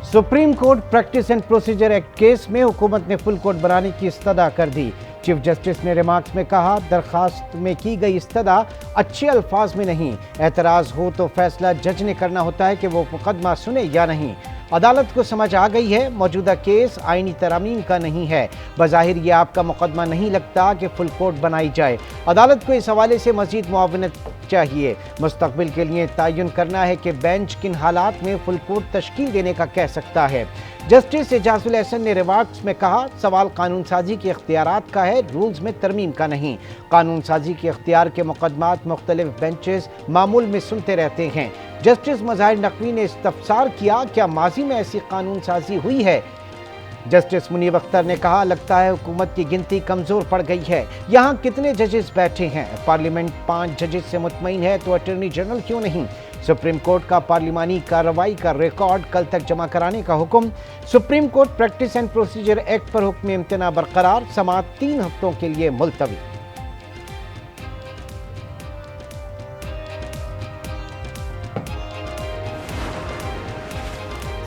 Supreme court practice and procedure act case में हुकूमत ने फुल कोर्ट बनाने की इस्तदा कर दी। चीफ जस्टिस ने रिमार्क्स में कहा, दरखास्त में की गई इस्तदा अच्छे अल्फाज में नहीं, एतराज़ हो तो फैसला जज ने करना होता है कि वो मुकदमा सुने या नहीं। अदालत को समझ आ गई है मौजूदा केस आईनी तरामीम का नहीं है। बज़ाहिर ये आपका मुकदमा नहीं लगता कि फुल कोर्ट बनाई जाए। अदालत को इस हवाले से मजीद मुआवनत चाहिए। मुस्तकबिल के लिए तयन करना है कि बेंच किन हालात में फुल कोर्ट तश्कील देने का कह सकता है। जस्टिस एजाजुल एहसन ने रिमार्क्स में कहा, सवाल कानून साजी के इख्तियारात का है, रूल्स में तरमीम का नहीं। कानून साजी के इख्तियार के मुकदमात मुख्तलिफ बेंचेस मामूल में सुनते रहते हैं। जस्टिस मज़ाहिर नकवी ने इस्तफसार किया, क्या माजी में ऐसी कानून साजी हुई है? जस्टिस मुनीब अख्तर ने कहा, लगता है हुकूमत की गिनती कमज़ोर पड़ गई है। यहाँ कितने जजेस बैठे हैं? पार्लियामेंट 5 जजेस से मुतमईन है तो अटॉर्नी जनरल क्यों नहीं? सुप्रीम कोर्ट का पार्लिमानी कार्रवाई का रिकॉर्ड कल तक जमा कराने का हुक्म। Supreme court practice and procedure act पर हुक्म इम्तना बरकरार, समाअत 3 हफ्तों के लिए मुलतवी।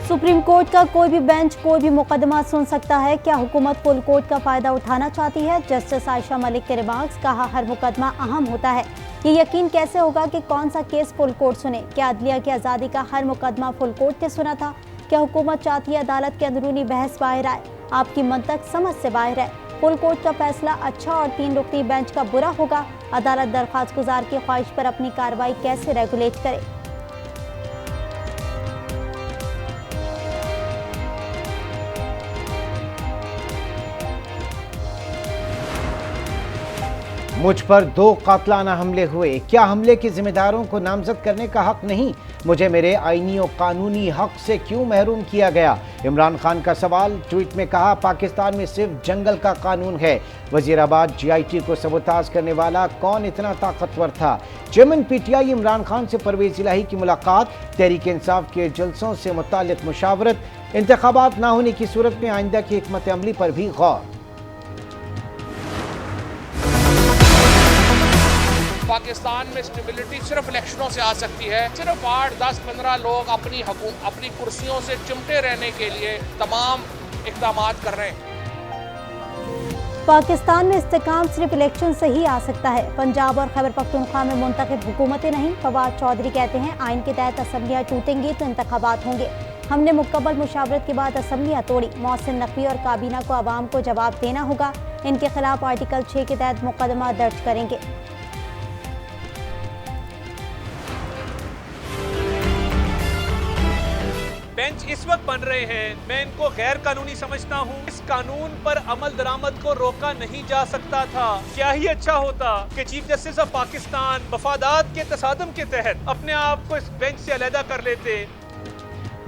सुप्रीम कोर्ट का कोई भी बेंच कोई भी मुकदमा सुन सकता है। क्या हुकूमत फुल कोर्ट का फायदा उठाना चाहती है? जस्टिस आयशा मलिक के रिमार्क्स, कहा, हर मुकदमा अहम होता है। ये यकीन कैसे होगा कि कौन सा केस फुल कोर्ट सुने? क्या अदलिया की आज़ादी का हर मुकदमा फुल कोर्ट ने सुना था? क्या हुकूमत चाहती है अदालत के अंदरूनी बहस बाहर आए? आपकी मंतक समझ से बाहर है। फुल कोर्ट का फैसला अच्छा और 3 रुकनी बेंच का बुरा होगा। अदालत दरख्वास्त गुजार की ख्वाहिश पर अपनी कार्रवाई कैसे रेगुलेट करे? मुझ पर 2 कातलाना हमले हुए, क्या हमले के जिम्मेदारों को नामजद करने का हक नहीं? मुझे मेरे आईनी और कानूनी हक से क्यों महरूम किया गया? इमरान खान का सवाल। ट्वीट में कहा, पाकिस्तान में सिर्फ जंगल का कानून है। वजीराबाद GIT को सबोताज करने वाला कौन इतना ताकतवर था? चेयरमैन PTI इमरान खान से परवेज इलाही की मुलाकात, तहरीक इंसाफ के जलसों से मुताल्लिक मुशावरत, इंतखाबात ना होने की सूरत में आइंदा की हिकमत अमली पर भी गौर। पाकिस्तान में स्टेबिलिटी सिर्फ इलेक्शनों से आ सकती है। सिर्फ 8, 10, 15 लोग अपनी कुर्सियों से चिमटे रहने के लिए तमाम इक़दाम कर रहे हैं। पाकिस्तान में इस्तेकाम सिर्फ इलेक्शन से ही आ सकता है। पंजाब और खैबर पख्तूनख्वा में मुंतखब हुकूमतें नहीं। फवाद चौधरी कहते हैं, आइन के तहत असम्बलियाँ टूटेंगी तो इंतखाबात होंगे। हमने मुकम्मल मुशावरत के बाद असम्बलियाँ तोड़ी। मोहसिन नकवी और काबीना को आवाम को जवाब देना होगा। इनके खिलाफ आर्टिकल 6 के तहत मुकदमा दर्ज करेंगे। बेंच इस वक्त बन रहे हैं, मैं इनको गैर कानूनी समझता हूँ। इस कानून पर अमल दरामद को रोका नहीं जा सकता था। क्या ही अच्छा होता कि चीफ जस्टिस ऑफ पाकिस्तान मफादात के तसादम के तहत अपने आप को इस बेंच से अलहदा कर लेते।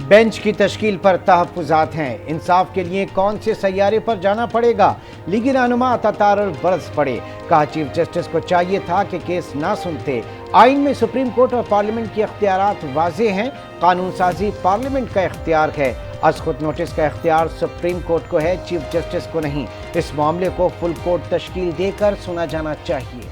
बेंच की तश्कील पर तहफ़्फ़ुज़ात हैं। इंसाफ के लिए कौन से सैयारे पर जाना पड़ेगा? लीगी रहनुमा तातार बरस पड़े। कहा, चीफ जस्टिस को चाहिए था कि केस ना सुनते। आइन में सुप्रीम कोर्ट और पार्लियामेंट के इख्तियारात वाज़ेह हैं। कानून साजी पार्लियामेंट का इख्तियार है। अज खुद नोटिस का इख्तियार सुप्रीम कोर्ट को है, चीफ जस्टिस को नहीं। इस मामले को फुल कोर्ट तश्कील देकर सुना जाना चाहिए।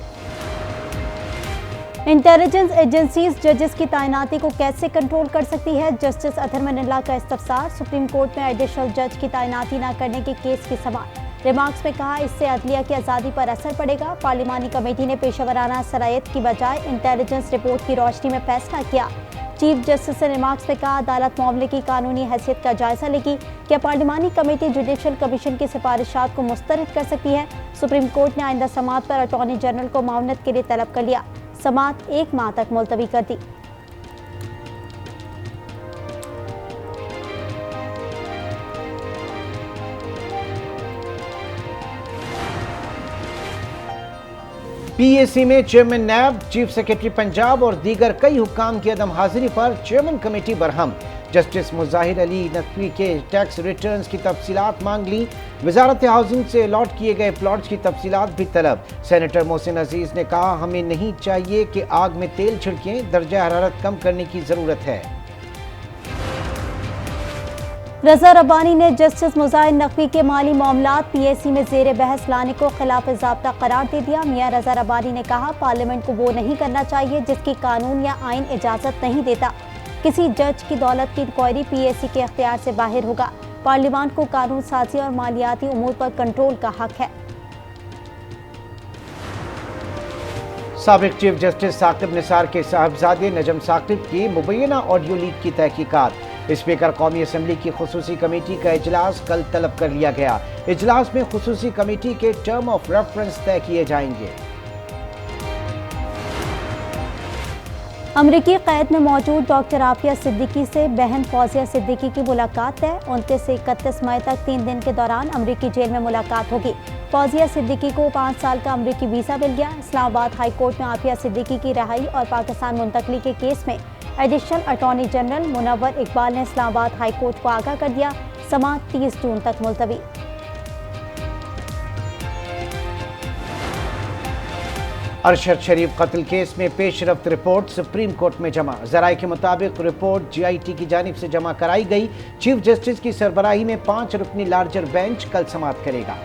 इंटेलिजेंस एजेंसीज जजेस की तैनाती को कैसे कंट्रोल कर सकती है? जस्टिस अतहर मनिल्लाह का इस्तफसार। सुप्रीम कोर्ट में एडिशनल जज की तैनाती न करने के केस की समाअत। रिमार्क्स में कहा, इससे अदलिया की आज़ादी पर असर पड़ेगा। पार्लिमानी कमेटी ने पेशेवराना सलाहियत की बजाय इंटेलिजेंस रिपोर्ट की रोशनी में फैसला किया। चीफ जस्टिस ने रिमार्क्स में कहा, अदालत मामले की कानूनी हैसियत का जायजा लेगी। क्या पार्लिमानी कमेटी जुडिशल कमीशन की सिफारिशात को मुस्तरद कर सकती है? सुप्रीम कोर्ट ने आइंदा समाअत पर अटॉर्नी जनरल को मावनत के लिए तलब कर लिया। समाअत 1 माह तक मुलतवी कर दी। PAC में चेयरमैन नैब, चीफ सेक्रेटरी पंजाब और दीगर कई हुक्काम की अदम हाजिरी पर chairman committee Barham. Justice मुजाहिर Ali Naqvi के टैक्स रिटर्न्स की तफसीलात मांग ली। वजारत हाउसिंग से अलॉट किए गए प्लॉट्स की तफसीलात भी तलब। सेनेटर मोहसिन अजीज ने कहा, हमें नहीं चाहिए कि आग में तेल छिड़कें, दर्जा हरारत कम करने की जरूरत है। रजा रब्बानी ने जस्टिस मुजाहिर नकवी के माली मामलात PAC में जेर बहस लाने को खिलाफ ज़ाब्ता करार दे दिया। मियां रजा रब्बानी ने कहा, पार्लियामेंट को वो नहीं करना चाहिए जिसकी कानून या आइन इजाज़त नहीं देता। किसी जज की दौलत की इंक्वायरी PAC के अख्तियार से बाहर होगा। पार्लियामान को कानून साजी और मालियाती उमूर पर कंट्रोल का हक है। साबिक चीफ जस्टिस साकिब निसार के साहबजादे नजम साकिब की मुबैना ऑडियो लीक की तहकीकात। स्पीकर कौमी असम्बली की खुसूसी कमेटी का इजलास कल तलब कर लिया गया। इजलास में खुसूसी कमेटी के टर्म ऑफ रेफरेंस तय किए जाएंगे। अमरीकी कैद में मौजूद डॉक्टर आफिया सिद्दीकी से बहन फौजिया सिद्दीकी की मुलाकात है। 29 से 31 मई तक 3 दिन के दौरान अमरीकी जेल में मुलाकात होगी। फौजिया सिद्दीकी को 5 साल का अमरीकी वीज़ा मिल गया। इस्लामाबाद हाई कोर्ट में आफिया सिद्दीकी की रिहाई और पाकिस्तान मुंतकली के केस में additional attorney general Munawwar Iqbal ने इस्लामाबाद हाई कोर्ट को आगाह कर दिया। समाअत 30 जून तक मुलतवी। अरशद शरीफ कत्ल केस में पेशरफ्त रिपोर्ट सुप्रीम कोर्ट में जमा। जराये के मुताबिक रिपोर्ट GIT की जानिब से जमा कराई गई। चीफ जस्टिस की सरबराही में 5 रुकनी लार्जर बेंच कल समाअत करेगा।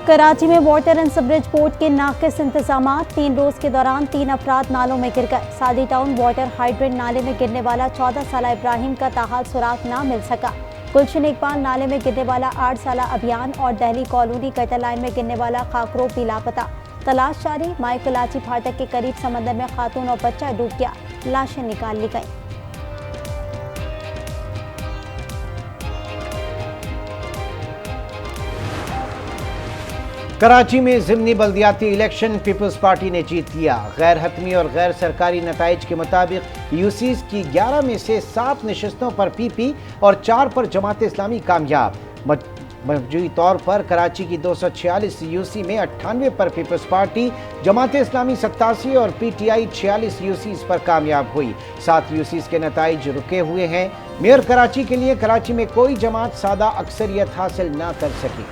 कराची में वाटर एंड सीवरेज बोर्ड के नाकिस इंतजामात। 3 रोज के दौरान 3 अफराद नालों में गिर गए। सादी टाउन वाटर हाइड्रेंट नाले में गिरने वाला 14 साला इब्राहिम का ताहाल सुराग ना मिल सका। गुलशन इकबाल नाले में गिरने वाला 8 साला अभियान और दहली कॉलोनी कटर लाइन में गिरने वाला खाकरो भी लापता। तलाश जारी। माई कलाची फाटक के करीब समंदर में खातून और बच्चा डूब गया। लाशें निकाल ली गईं। कराची में ज़िमनी बल्दियाती इलेक्शन पीपल्स पार्टी ने जीत लिया। गैर हतमी और गैर सरकारी नताइज के मुताबिक यूसीज की 11 में से 7 नशस्तों पर PP और 4 पर जमात इस्लामी कामयाब। मजमूई तौर पर कराची की 246 यूसी में 98 पर पीपल्स पार्टी, जमात इस्लामी 87 और PTI 46 यूसीज पर कामयाब हुई। 7 यूसीज के नताइज रुके हुए हैं। मेयर कराची के लिए कराची में कोई जमात सादा अक्सरियत हासिल ना कर सकी।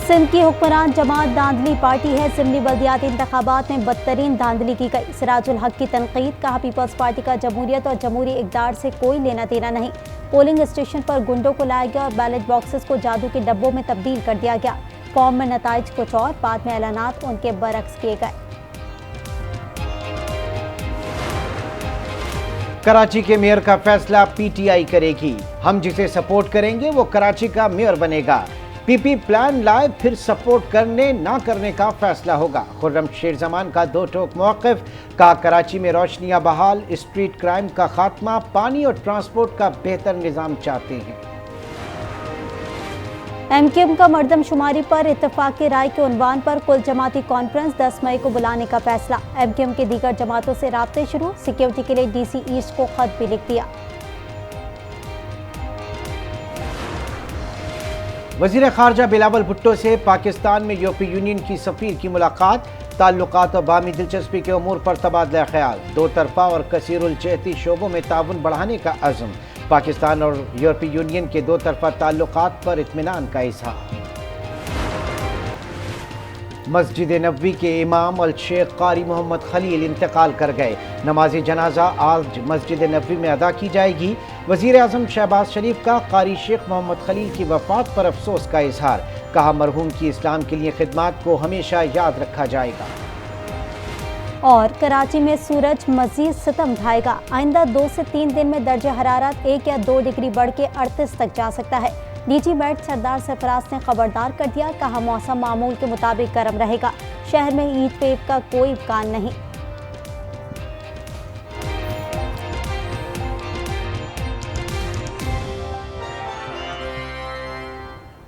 सिंध की हुक्मरान जमात धांधली पार्टी है। ज़िमनी बल्दियाती इंतखाबात में बदतरीन धांधली की गई। सिराजुल हक की तनकीद। कहा पीपल्स पार्टी का जमहूरियत और जमहूरी इक़दार से कोई लेना देना नहीं। पोलिंग स्टेशन पर गुंडों को लाया गया और बैलेट बॉक्सेस को जादू के डब्बों में तब्दील कर दिया गया। फॉर्म में नताइज कुछ और, बाद में ऐलानात उनके बरक्स किए गए। कराची के मेयर का फैसला PTI करेगी। हम जिसे सपोर्ट करेंगे वो कराची का मेयर बनेगा। PP प्लान लाए फिर सपोर्ट करने ना करने का फैसला होगा। खुर्रम शेर जमान का 2 टोक मौक़िफ़। का कराची में रोशनियां बहाल, स्ट्रीट क्राइम का खात्मा, पानी और ट्रांसपोर्ट का बेहतर निज़ाम चाहते हैं। MKM का मर्दमशुमारी पर इत्तफाक़ी राय के उन्वान पर कुल जमाती कॉन्फ्रेंस 10 मई को बुलाने का फैसला। MKM के दीगर जमातों से राब्ते शुरू। सिक्योरिटी के लिए DC ईस्ट को खत भी लिख दिया। वज़ीर ख़ारजा बिलावल भुट्टो से पाकिस्तान में यूरोपीय यूनियन की सफ़ीर की मुलाकात। ताल्लुकात और बामी दिलचस्पी के उमूर पर तबादला ख्याल। 2 तरफ़ा और कसीरुल जहती शोबों में ताउन बढ़ाने का अज़्म। पाकिस्तान और यूरोपीय यूनियन के 2 तरफ़ा ताल्लुकात पर इत्मीनान का इज़हार। मस्जिद नबवी के इमाम अल शेख कारी मोहम्मद खलील इंतकाल कर गए। नमाज जनाजा आज मस्जिद नबवी में अदा की जाएगी। वज़ीर आज़म शहबाज शरीफ का कारी शेख मोहम्मद खलील की वफ़ात पर अफसोस का इजहार। कहा मरहूम की इस्लाम के लिए खिदमत को हमेशा याद रखा जाएगा। और कराची में सूरज मज़ीद सितम ढाएगा। आइंदा 2 से 3 दिन में दर्जे हरारत 1 या 2 डिग्री बढ़ के 38 तक जा सकता है। DG मेट सरदार सरफराज ने खबरदार कर दिया। कहा मौसम मामूल के मुताबिक गर्म रहेगा। शहर में हीट वेव का कोई इम्कान नहीं।